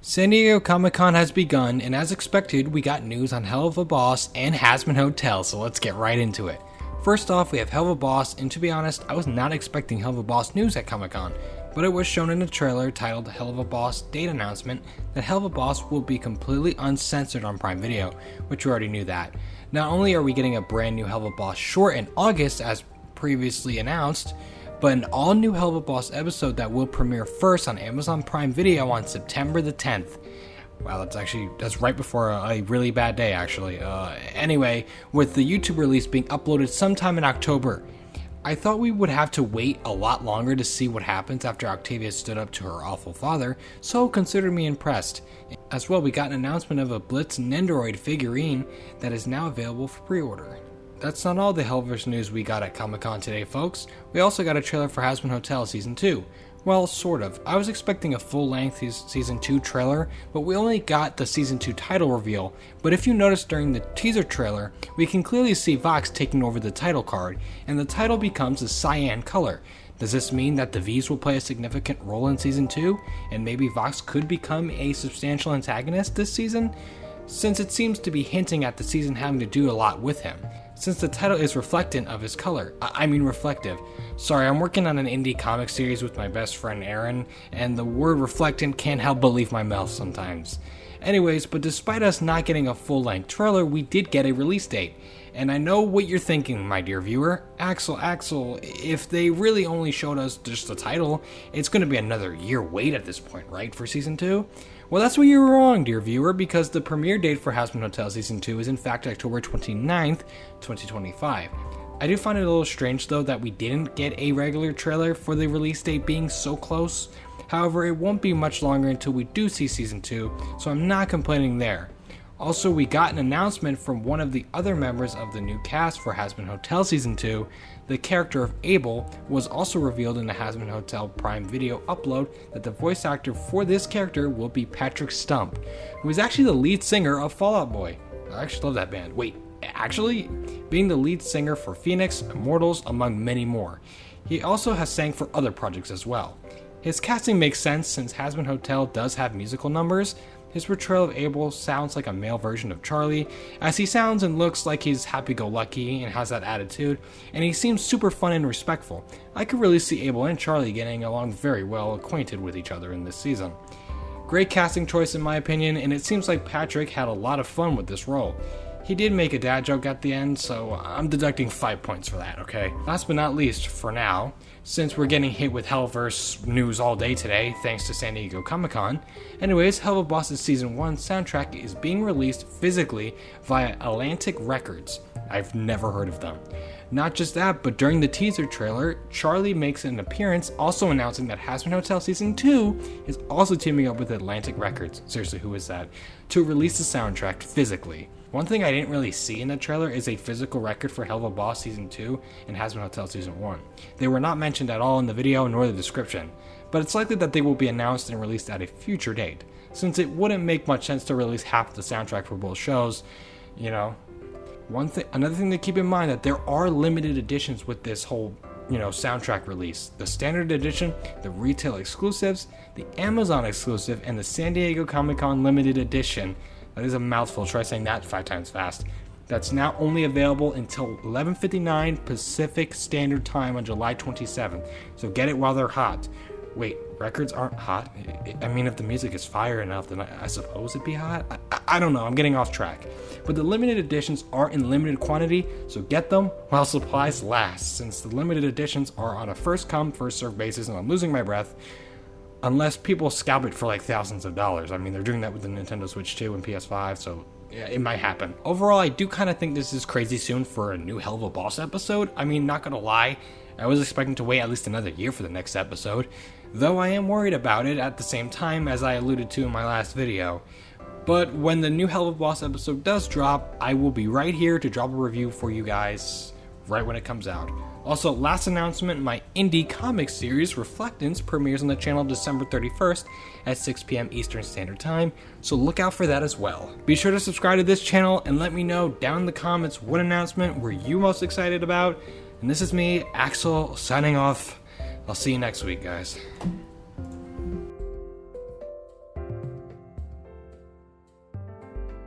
San Diego Comic-Con has begun, and as expected, we got news on Helluva Boss and Hazbin Hotel, so let's get right into it. First off, we have Helluva Boss, and to be honest, I was not expecting Helluva Boss news at Comic-Con, but it was shown in a trailer titled Helluva Boss Date Announcement that Helluva Boss will be completely uncensored on Prime Video, which we already knew that. Not only are we getting a brand new Helluva Boss short in August as previously announced, but an all-new Helluva Boss episode that will premiere first on Amazon Prime Video on September the 10th. Wow, that's right before a really bad day, actually. Anyway, with the YouTube release being uploaded sometime in October, I thought we would have to wait a lot longer to see what happens after Octavia stood up to her awful father, so consider me impressed. As well, we got an announcement of a Blitz Nendoroid figurine that is now available for pre-order. That's not all the Hellaverse news we got at Comic-Con today, folks. We also got a trailer for Hazbin Hotel Season 2. Well, sort of. I was expecting a full-length Season 2 trailer, but we only got the Season 2 title reveal. But if you notice during the teaser trailer, we can clearly see Vox taking over the title card, and the title becomes a cyan color. Does this mean that the V's will play a significant role in Season 2, and maybe Vox could become a substantial antagonist this season? Since it seems to be hinting at the season having to do a lot with him. Since the title is reflectant of his color. Reflective. Sorry, I'm working on an indie comic series with my best friend Aaron, and the word reflectant can't help but leave my mouth sometimes. Anyways, but despite us not getting a full-length trailer, we did get a release date. And I know what you're thinking, my dear viewer. Axel, if they really only showed us just the title, it's going to be another year wait at this point, right, for Season 2? Well, that's where you were wrong, dear viewer, because the premiere date for Hazbin Hotel Season 2 is in fact October 29th, 2025. I do find it a little strange, though, that we didn't get a regular trailer for the release date being so close. However, it won't be much longer until we do see Season 2, so I'm not complaining there. Also, we got an announcement from one of the other members of the new cast for Hazbin Hotel Season 2. The character of Abel was also revealed in the Hazbin Hotel Prime Video upload that the voice actor for this character will be Patrick Stump, who is actually the lead singer of Fall Out Boy. I actually love that band. Wait, actually? Being the lead singer for Phoenix, Immortals, among many more. He also has sang for other projects as well. His casting makes sense since Hazbin Hotel does have musical numbers. His portrayal of Abel sounds like a male version of Charlie, as he sounds and looks like he's happy-go-lucky and has that attitude, and he seems super fun and respectful. I could really see Abel and Charlie getting along very well acquainted with each other in this season. Great casting choice in my opinion, and it seems like Patrick had a lot of fun with this role. He did make a dad joke at the end, so I'm deducting 5 points for that, okay? Last but not least, for now, since we're getting hit with Hellaverse news all day today, thanks to San Diego Comic-Con. Anyways, Helluva Boss' Season 1 soundtrack is being released physically via Atlantic Records. I've never heard of them. Not just that, but during the teaser trailer, Charlie makes an appearance, also announcing that Hazbin Hotel Season 2 is also teaming up with Atlantic Records, seriously, who is that, to release the soundtrack physically. One thing I didn't really see in the trailer is a physical record for Helluva Boss Season 2 and Hazbin Hotel Season 1. They were not mentioned at all in the video nor the description, but it's likely that they will be announced and released at a future date, since it wouldn't make much sense to release half the soundtrack for both shows, you know. Another thing to keep in mind that there are limited editions with this whole, soundtrack release. The standard edition, the retail exclusives, the Amazon exclusive, and the San Diego Comic-Con limited edition. That is a mouthful, try saying that 5 times fast. That's now only available until 11:59 Pacific Standard Time on July 27th, so get it while they're hot. Wait, records aren't hot? I mean, if the music is fire enough, then I suppose it'd be hot? I don't know, I'm getting off track. But the limited editions are in limited quantity, so get them while supplies last, since the limited editions are on a first-come, first-served basis, and I'm losing my breath. Unless people scalp it for like thousands of dollars. I mean, they're doing that with the Nintendo Switch 2 and PS5, so yeah, it might happen. Overall, I do kind of think this is crazy soon for a new Helluva Boss episode. I mean, not gonna lie, I was expecting to wait at least another year for the next episode, though I am worried about it at the same time, as I alluded to in my last video. But when the new Helluva Boss episode does drop, I will be right here to drop a review for you guys right when it comes out. Also, last announcement, my indie comic series, Reflectance, premieres on the channel December 31st at 6 p.m. Eastern Standard Time, so look out for that as well. Be sure to subscribe to this channel and let me know down in the comments what announcement were you most excited about. And this is me, Axel, signing off. I'll see you next week, guys.